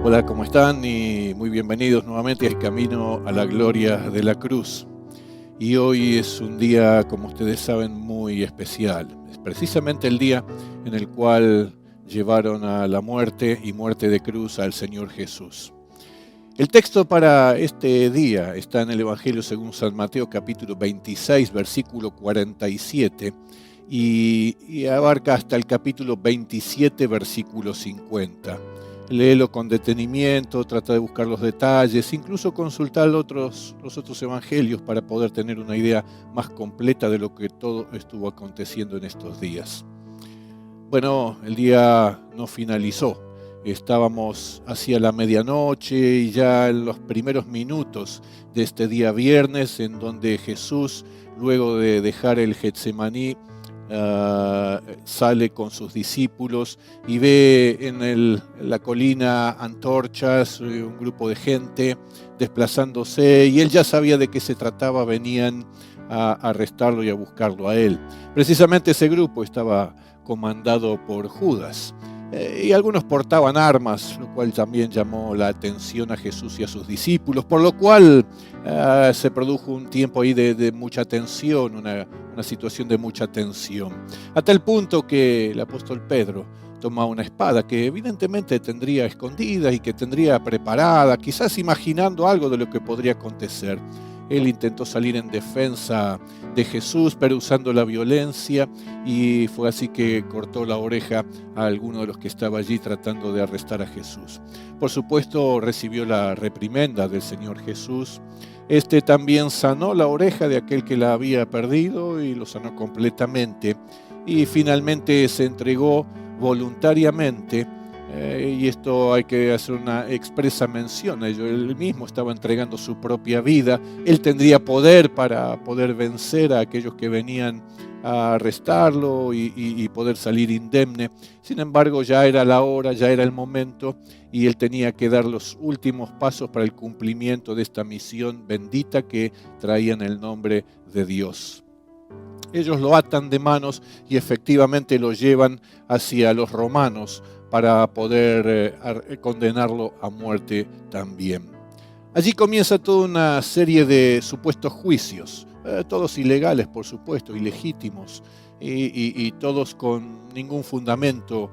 Hola, ¿cómo están? Y muy bienvenidos nuevamente al Camino a la Gloria de la Cruz. Y hoy es un día, como ustedes saben, muy especial. Es precisamente el día en el cual llevaron a la muerte y muerte de cruz al Señor Jesús. El texto para este día está en el Evangelio según San Mateo, capítulo 26, versículo 47, y abarca hasta el capítulo 27, versículo 50. Léelo con detenimiento, trata de buscar los detalles, incluso consultar los otros evangelios para poder tener una idea más completa de lo que todo estuvo aconteciendo en estos días. Bueno, el día no finalizó. Estábamos hacia la medianoche y ya en los primeros minutos de este día viernes, en donde Jesús, luego de dejar el Getsemaní, sale con sus discípulos y ve en la colina antorchas, un grupo de gente desplazándose, y él ya sabía de qué se trataba, venían a arrestarlo y a buscarlo a él. Precisamente ese grupo estaba comandado por Judas. Y algunos portaban armas, lo cual también llamó la atención a Jesús y a sus discípulos, por lo cual se produjo un tiempo ahí de mucha tensión, una situación de mucha tensión. A tal punto que el apóstol Pedro toma una espada que evidentemente tendría escondida y que tendría preparada, quizás imaginando algo de lo que podría acontecer. Él intentó salir en defensa de Jesús, pero usando la violencia, y fue así que cortó la oreja a alguno de los que estaba allí tratando de arrestar a Jesús. Por supuesto, recibió la reprimenda del Señor Jesús. Este también sanó la oreja de aquel que la había perdido y lo sanó completamente. Y finalmente se entregó voluntariamente. Y esto hay que hacer una expresa mención a ello. Él mismo estaba entregando su propia vida. Él tendría poder para poder vencer a aquellos que venían a arrestarlo y poder salir indemne. Sin embargo, ya era la hora, ya era el momento, y él tenía que dar los últimos pasos para el cumplimiento de esta misión bendita que traía en el nombre de Dios. Ellos lo atan de manos y efectivamente lo llevan hacia los romanos para poder condenarlo a muerte también. Allí comienza toda una serie de supuestos juicios, todos ilegales, por supuesto, ilegítimos, y todos con ningún fundamento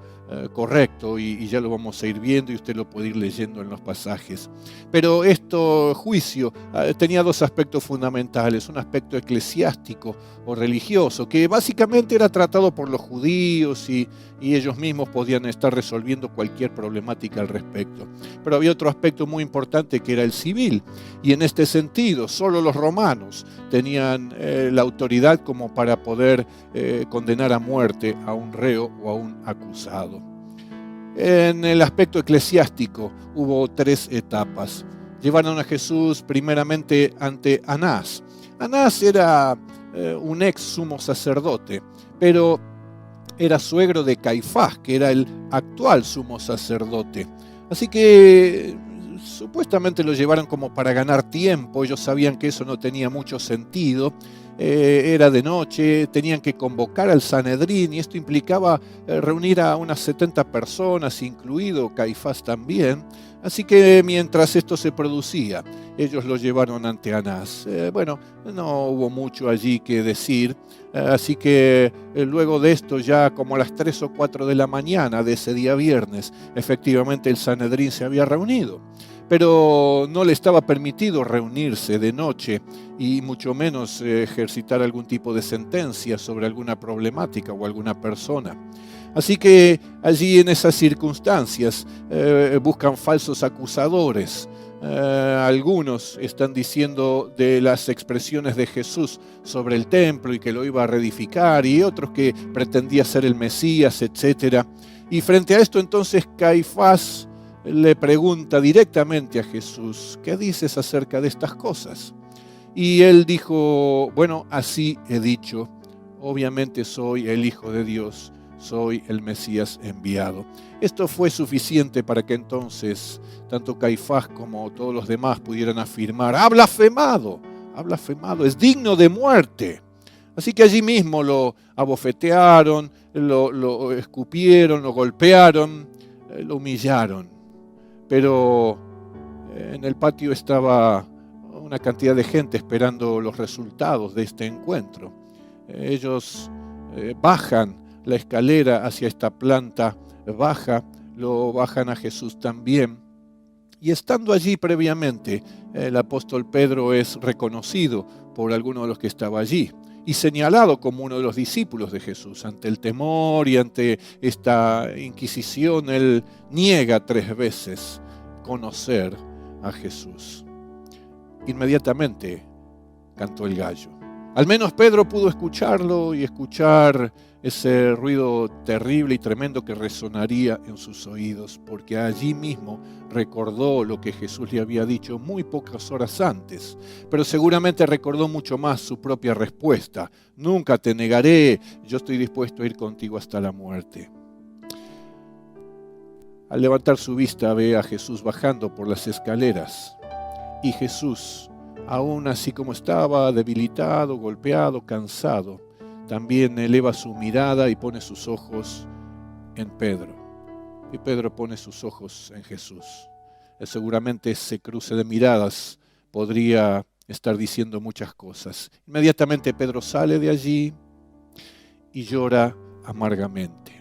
correcto, y ya lo vamos a ir viendo y usted lo puede ir leyendo en los pasajes. Pero este juicio tenía dos aspectos fundamentales: un aspecto eclesiástico o religioso, que básicamente era tratado por los judíos y ellos mismos podían estar resolviendo cualquier problemática al respecto. Pero había otro aspecto muy importante, que era el civil, y en este sentido solo los romanos tenían la autoridad como para poder condenar a muerte a un reo o a un acusado. En el aspecto eclesiástico hubo tres etapas. Llevaron a Jesús primeramente ante Anás. Anás era un ex sumo sacerdote, pero era suegro de Caifás, que era el actual sumo sacerdote. Así que supuestamente lo llevaron como para ganar tiempo. Ellos sabían que eso no tenía mucho sentido. Era de noche, tenían que convocar al Sanedrín, y esto implicaba reunir a unas 70 personas, incluido Caifás también. Así que mientras esto se producía, ellos lo llevaron ante Anás. Bueno, no hubo mucho allí que decir, así que luego de esto, ya como a las 3 o 4 de la mañana de ese día viernes, efectivamente el Sanedrín se había reunido. Pero no le estaba permitido reunirse de noche y mucho menos ejercitar algún tipo de sentencia sobre alguna problemática o alguna persona. Así que allí, en esas circunstancias, buscan falsos acusadores. Algunos están diciendo de las expresiones de Jesús sobre el templo y que lo iba a reedificar, y otros que pretendía ser el Mesías, etc. Y frente a esto, entonces, Caifás le pregunta directamente a Jesús: ¿qué dices acerca de estas cosas? Y él dijo: bueno, así he dicho, obviamente soy el Hijo de Dios, soy el Mesías enviado. Esto fue suficiente para que entonces tanto Caifás como todos los demás pudieran afirmar: ha blasfemado, es digno de muerte. Así que allí mismo lo abofetearon, lo escupieron, lo golpearon, lo humillaron. pero en el patio estaba una cantidad de gente esperando los resultados de este encuentro. Ellos bajan la escalera hacia esta planta baja, lo bajan a Jesús también. Y estando allí previamente, el apóstol Pedro es reconocido por alguno de los que estaba allí y señalado como uno de los discípulos de Jesús. Ante el temor y ante esta inquisición, él niega 3 veces conocer a Jesús. Inmediatamente cantó el gallo. Al menos Pedro pudo escucharlo y escuchar ese ruido terrible y tremendo que resonaría en sus oídos, porque allí mismo recordó lo que Jesús le había dicho muy pocas horas antes, pero seguramente recordó mucho más su propia respuesta: nunca te negaré, yo estoy dispuesto a ir contigo hasta la muerte. Al levantar su vista ve a Jesús bajando por las escaleras, y Jesús, aún así como estaba, debilitado, golpeado, cansado, también eleva su mirada y pone sus ojos en Pedro. Y Pedro pone sus ojos en Jesús. Seguramente ese cruce de miradas podría estar diciendo muchas cosas. Inmediatamente Pedro sale de allí y llora amargamente.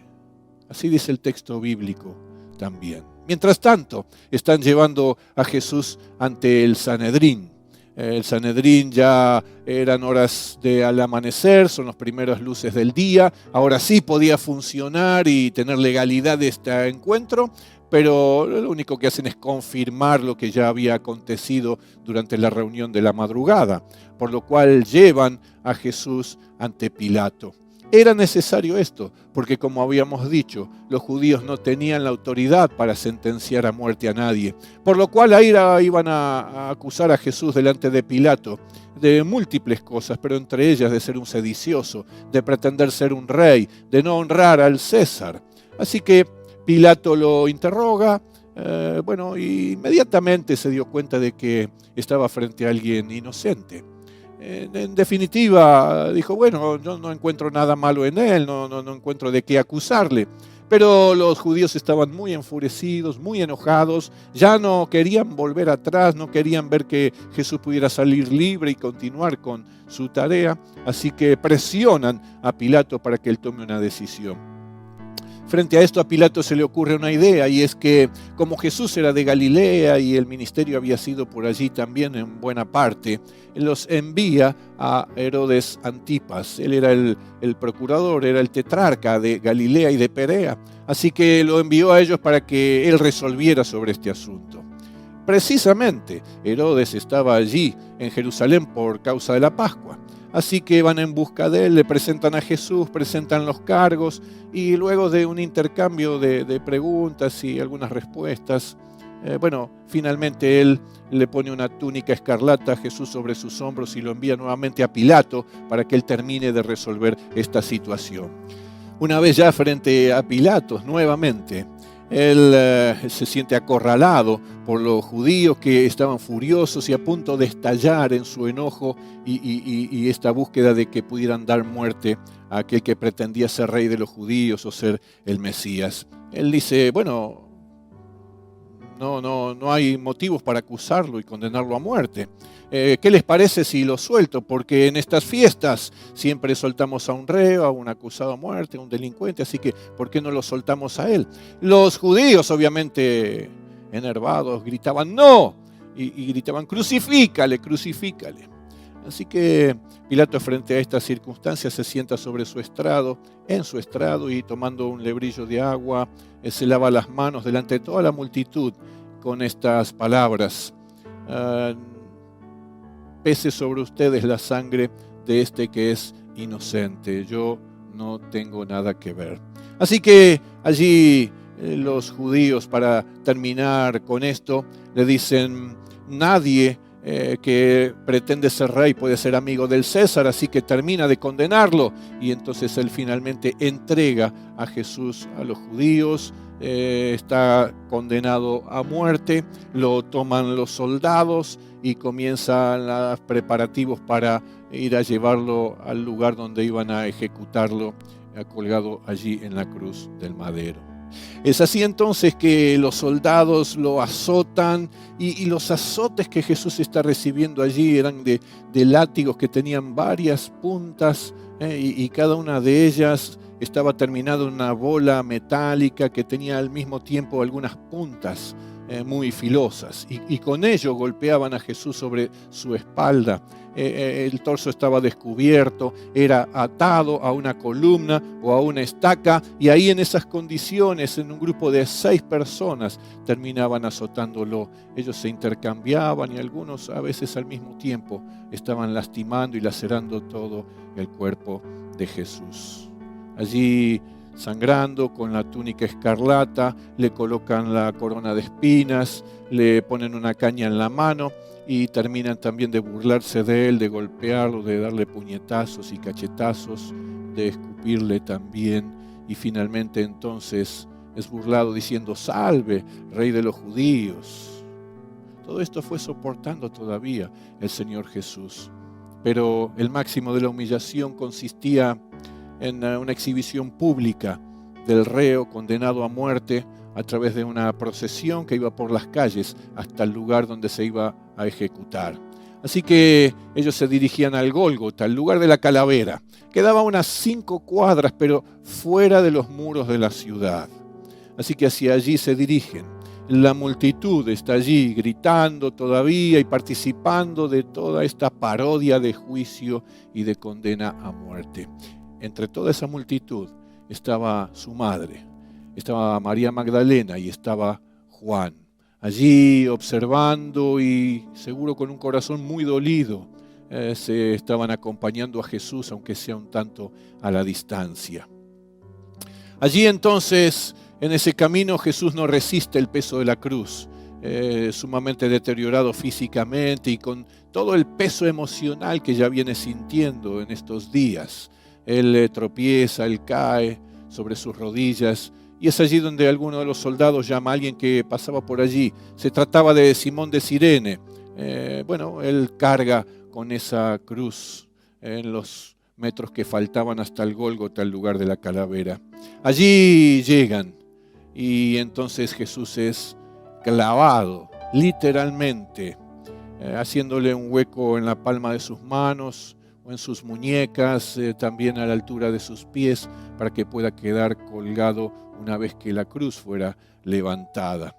Así dice el texto bíblico también. Mientras tanto, están llevando a Jesús ante el Sanedrín. El Sanedrín ya eran horas al amanecer, son las primeras luces del día. Ahora sí podía funcionar y tener legalidad de este encuentro, pero lo único que hacen es confirmar lo que ya había acontecido durante la reunión de la madrugada, por lo cual llevan a Jesús ante Pilato. Era necesario esto, porque como habíamos dicho, los judíos no tenían la autoridad para sentenciar a muerte a nadie, por lo cual ahí iban a acusar a Jesús delante de Pilato de múltiples cosas, pero entre ellas de ser un sedicioso, de pretender ser un rey, de no honrar al César. Así que Pilato lo interroga, y inmediatamente se dio cuenta de que estaba frente a alguien inocente. En definitiva, dijo, bueno, yo no encuentro nada malo en él, no encuentro de qué acusarle. Pero los judíos estaban muy enfurecidos, muy enojados, ya no querían volver atrás, no querían ver que Jesús pudiera salir libre y continuar con su tarea, así que presionan a Pilato para que él tome una decisión. Frente a esto a Pilato se le ocurre una idea, y es que como Jesús era de Galilea y el ministerio había sido por allí también en buena parte, los envía a Herodes Antipas. Él era el procurador, era el tetrarca de Galilea y de Perea, así que lo envió a ellos para que él resolviera sobre este asunto. Precisamente Herodes estaba allí en Jerusalén por causa de la Pascua. Así que van en busca de él, le presentan a Jesús, presentan los cargos, y luego de un intercambio de preguntas y algunas respuestas, finalmente él le pone una túnica escarlata a Jesús sobre sus hombros y lo envía nuevamente a Pilato para que él termine de resolver esta situación. Una vez ya frente a Pilato, nuevamente, él se siente acorralado por los judíos que estaban furiosos y a punto de estallar en su enojo y esta búsqueda de que pudieran dar muerte a aquel que pretendía ser rey de los judíos o ser el Mesías. Él dice, no hay motivos para acusarlo y condenarlo a muerte. ¿Qué les parece si lo suelto? Porque en estas fiestas siempre soltamos a un reo, a un acusado a muerte, a un delincuente, así que ¿por qué no lo soltamos a él? Los judíos, obviamente enervados, gritaban ¡no! Y gritaban ¡crucifícale, crucifícale! Así que Pilato, frente a estas circunstancias, se sienta sobre en su estrado, y tomando un lebrillo de agua, se lava las manos delante de toda la multitud con estas palabras: pese sobre ustedes la sangre de este que es inocente, yo no tengo nada que ver. Así que allí los judíos, para terminar con esto, le dicen, nadie que pretende ser rey puede ser amigo del César, así que termina de condenarlo. Y entonces él finalmente entrega a Jesús a los judíos. Está condenado a muerte, lo toman los soldados y comienzan los preparativos para ir a llevarlo al lugar donde iban a ejecutarlo, colgado allí en la cruz del madero. Es así entonces que los soldados lo azotan y los azotes que Jesús está recibiendo allí eran de látigos que tenían varias puntas, y cada una de ellas estaba terminada en una bola metálica que tenía al mismo tiempo algunas puntas muy filosas, y con ello golpeaban a Jesús sobre su espalda. El torso estaba descubierto, era atado a una columna o a una estaca, y ahí en esas condiciones, en un grupo de 6 personas, terminaban azotándolo. Ellos se intercambiaban y algunos a veces al mismo tiempo estaban lastimando y lacerando todo el cuerpo de Jesús. Allí, sangrando, con la túnica escarlata, le colocan la corona de espinas, le ponen una caña en la mano y terminan también de burlarse de él, de golpearlo, de darle puñetazos y cachetazos, de escupirle también, y finalmente entonces es burlado diciendo: «Salve, Rey de los judíos». Todo esto fue soportando todavía el Señor Jesús, pero el máximo de la humillación consistía en una exhibición pública del reo condenado a muerte a través de una procesión que iba por las calles hasta el lugar donde se iba a ejecutar. Así que ellos se dirigían al Gólgota, al lugar de la calavera. Quedaba unas 5 cuadras, pero fuera de los muros de la ciudad. Así que hacia allí se dirigen. La multitud está allí gritando todavía y participando de toda esta parodia de juicio y de condena a muerte. Entre toda esa multitud estaba su madre, estaba María Magdalena y estaba Juan, allí observando y seguro con un corazón muy dolido, se estaban acompañando a Jesús, aunque sea un tanto a la distancia. Allí entonces, en ese camino, Jesús no resiste el peso de la cruz, sumamente deteriorado físicamente y con todo el peso emocional que ya viene sintiendo en estos días. Él tropieza, él cae sobre sus rodillas, y es allí donde alguno de los soldados llama a alguien que pasaba por allí. Se trataba de Simón de Cirene. Él carga con esa cruz en los metros que faltaban hasta el Gólgota, el lugar de la calavera. Allí llegan y entonces Jesús es clavado, literalmente, haciéndole un hueco en la palma de sus manos, en sus muñecas, también a la altura de sus pies, para que pueda quedar colgado una vez que la cruz fuera levantada.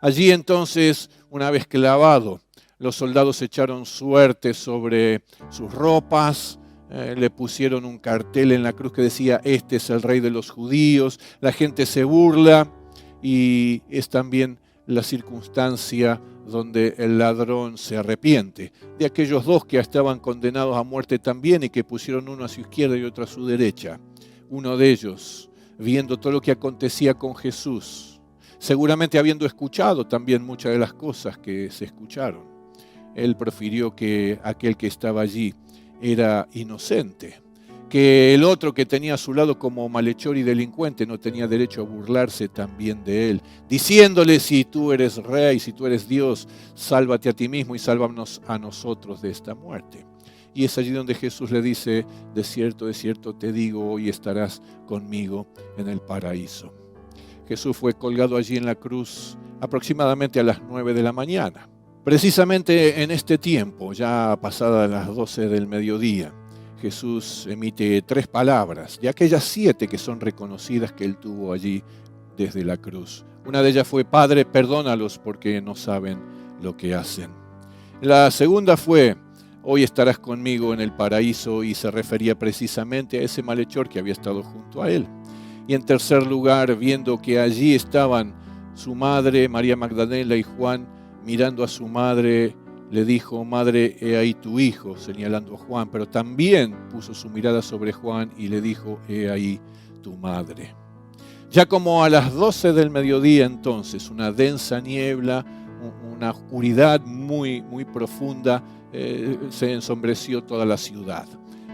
Allí entonces, una vez clavado, los soldados echaron suerte sobre sus ropas, le pusieron un cartel en la cruz que decía: «Este es el Rey de los judíos». La gente se burla, y es también la circunstancia donde el ladrón se arrepiente de aquellos 2 que estaban condenados a muerte también y que pusieron uno a su izquierda y otro a su derecha. Uno de ellos, viendo todo lo que acontecía con Jesús, seguramente habiendo escuchado también muchas de las cosas que se escucharon, él profirió que aquel que estaba allí era inocente, que el otro que tenía a su lado como malhechor y delincuente no tenía derecho a burlarse también de él, diciéndole: «Si tú eres rey, si tú eres Dios, sálvate a ti mismo y sálvanos a nosotros de esta muerte». Y es allí donde Jesús le dice: de cierto te digo, hoy estarás conmigo en el paraíso». Jesús fue colgado allí en la cruz aproximadamente a las 9 de la mañana. Precisamente en este tiempo, ya pasadas las 12 del mediodía, Jesús emite 3 palabras, de aquellas 7 que son reconocidas que él tuvo allí desde la cruz. Una de ellas fue: «Padre, perdónalos porque no saben lo que hacen». La segunda fue: «Hoy estarás conmigo en el paraíso», y se refería precisamente a ese malhechor que había estado junto a él. Y en tercer lugar, viendo que allí estaban su madre, María Magdalena, y Juan, mirando a su madre, le dijo: «Madre, he ahí tu hijo», señalando a Juan, pero también puso su mirada sobre Juan y le dijo: «He ahí tu madre». Ya como a las 12 del mediodía entonces, una densa niebla, una oscuridad muy, muy profunda, se ensombreció toda la ciudad.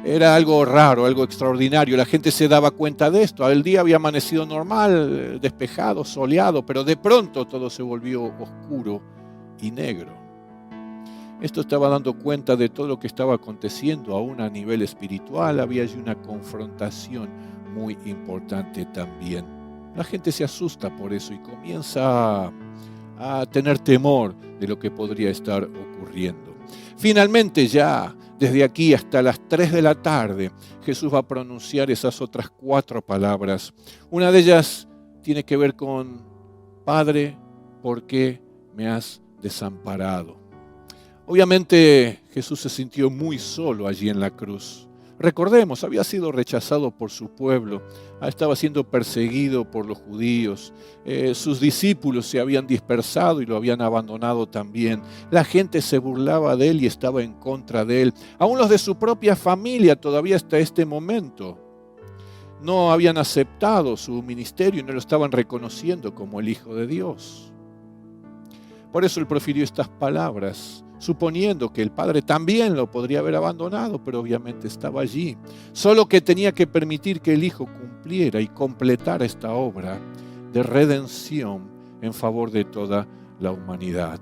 Era algo raro, algo extraordinario. La gente se daba cuenta de esto. El día había amanecido normal, despejado, soleado, pero de pronto todo se volvió oscuro y negro. Esto estaba dando cuenta de todo lo que estaba aconteciendo aún a nivel espiritual. Había allí una confrontación muy importante también. La gente se asusta por eso y comienza a tener temor de lo que podría estar ocurriendo. Finalmente, ya desde aquí hasta las 3 de la tarde, Jesús va a pronunciar esas otras 4 palabras. Una de ellas tiene que ver con: Padre, ¿por qué me has desamparado? Obviamente Jesús se sintió muy solo allí en la cruz. Recordemos, había sido rechazado por su pueblo, estaba siendo perseguido por los judíos, sus discípulos se habían dispersado y lo habían abandonado también. La gente se burlaba de él y estaba en contra de él. Aún los de su propia familia todavía hasta este momento no habían aceptado su ministerio y no lo estaban reconociendo como el Hijo de Dios. Por eso él profirió estas palabras, suponiendo que el Padre también lo podría haber abandonado, pero obviamente estaba allí. Solo que tenía que permitir que el Hijo cumpliera y completara esta obra de redención en favor de toda la humanidad.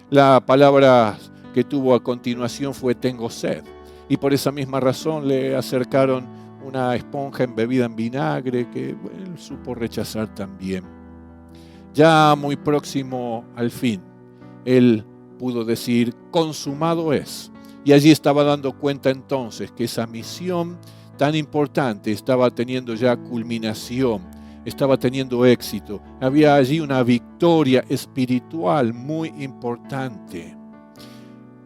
La palabra que tuvo a continuación fue: tengo sed. Y por esa misma razón le acercaron una esponja embebida en vinagre que él supo rechazar también. Ya muy próximo al fin, él pudo decir: consumado es. Y allí estaba dando cuenta entonces que esa misión tan importante estaba teniendo ya culminación, estaba teniendo éxito. Había allí una victoria espiritual muy importante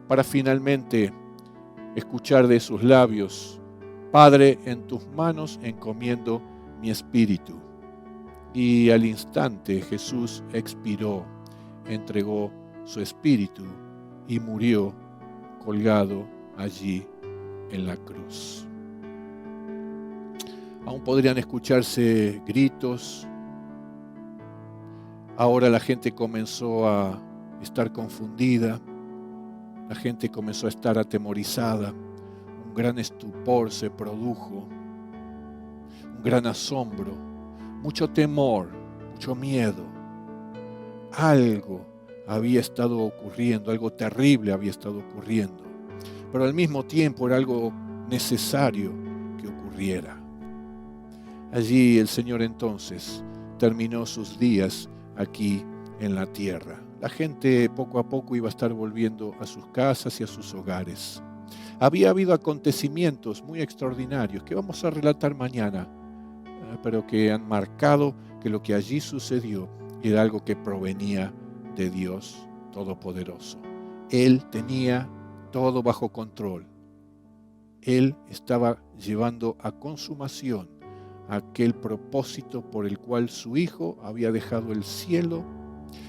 para finalmente escuchar de sus labios: Padre, en tus manos encomiendo mi espíritu. Y al instante Jesús expiró, entregó su espíritu y murió colgado allí en la cruz. Aún podrían escucharse gritos. Ahora la gente comenzó a estar confundida, la gente comenzó a estar atemorizada, un gran estupor se produjo, un gran asombro, mucho temor, mucho miedo. Algo había estado ocurriendo, algo terrible había estado ocurriendo, pero al mismo tiempo era algo necesario que ocurriera. Allí el Señor entonces terminó sus días aquí en la tierra. La gente poco a poco iba a estar volviendo a sus casas y a sus hogares. Había habido acontecimientos muy extraordinarios que vamos a relatar mañana, pero que han marcado que lo que allí sucedió era algo que provenía de Dios Todopoderoso. Él tenía todo bajo control. Él estaba llevando a consumación aquel propósito por el cual su Hijo había dejado el cielo,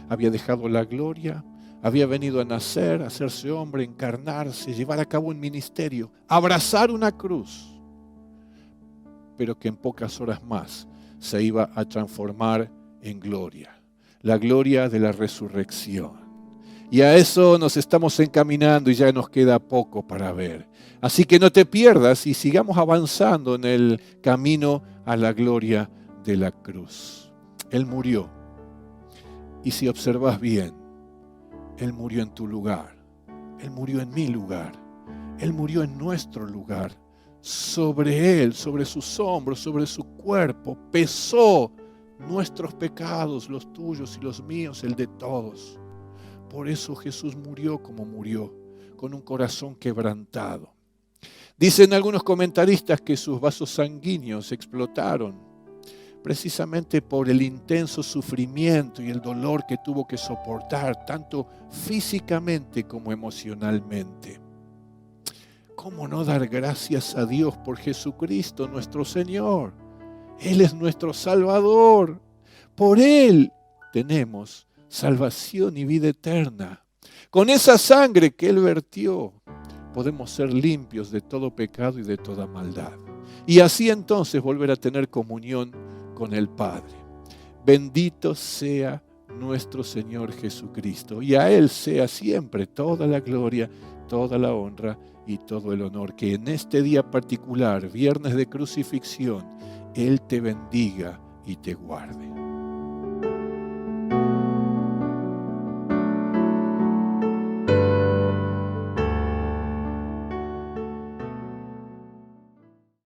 había dejado la gloria, había venido a nacer, a hacerse hombre, encarnarse, llevar a cabo un ministerio, abrazar una cruz, pero que en pocas horas más se iba a transformar en gloria, la gloria de la resurrección. Y a eso nos estamos encaminando y ya nos queda poco para ver. Así que no te pierdas y sigamos avanzando en el camino a la gloria de la cruz. Él murió. Y si observas bien, Él murió en tu lugar. Él murió en mi lugar. Él murió en nuestro lugar. Sobre Él, sobre sus hombros, sobre su cuerpo, pesó nuestros pecados, los tuyos y los míos, el de todos. Por eso Jesús murió como murió, con un corazón quebrantado. Dicen algunos comentaristas que sus vasos sanguíneos explotaron precisamente por el intenso sufrimiento y el dolor que tuvo que soportar, tanto físicamente como emocionalmente. ¿Cómo no dar gracias a Dios por Jesucristo nuestro Señor? Él es nuestro Salvador. Por Él tenemos salvación y vida eterna. Con esa sangre que Él vertió, podemos ser limpios de todo pecado y de toda maldad. Y así entonces volver a tener comunión con el Padre. Bendito sea nuestro Señor Jesucristo. Y a Él sea siempre toda la gloria, toda la honra y todo el honor. Que en este día particular, viernes de crucifixión, Él te bendiga y te guarde.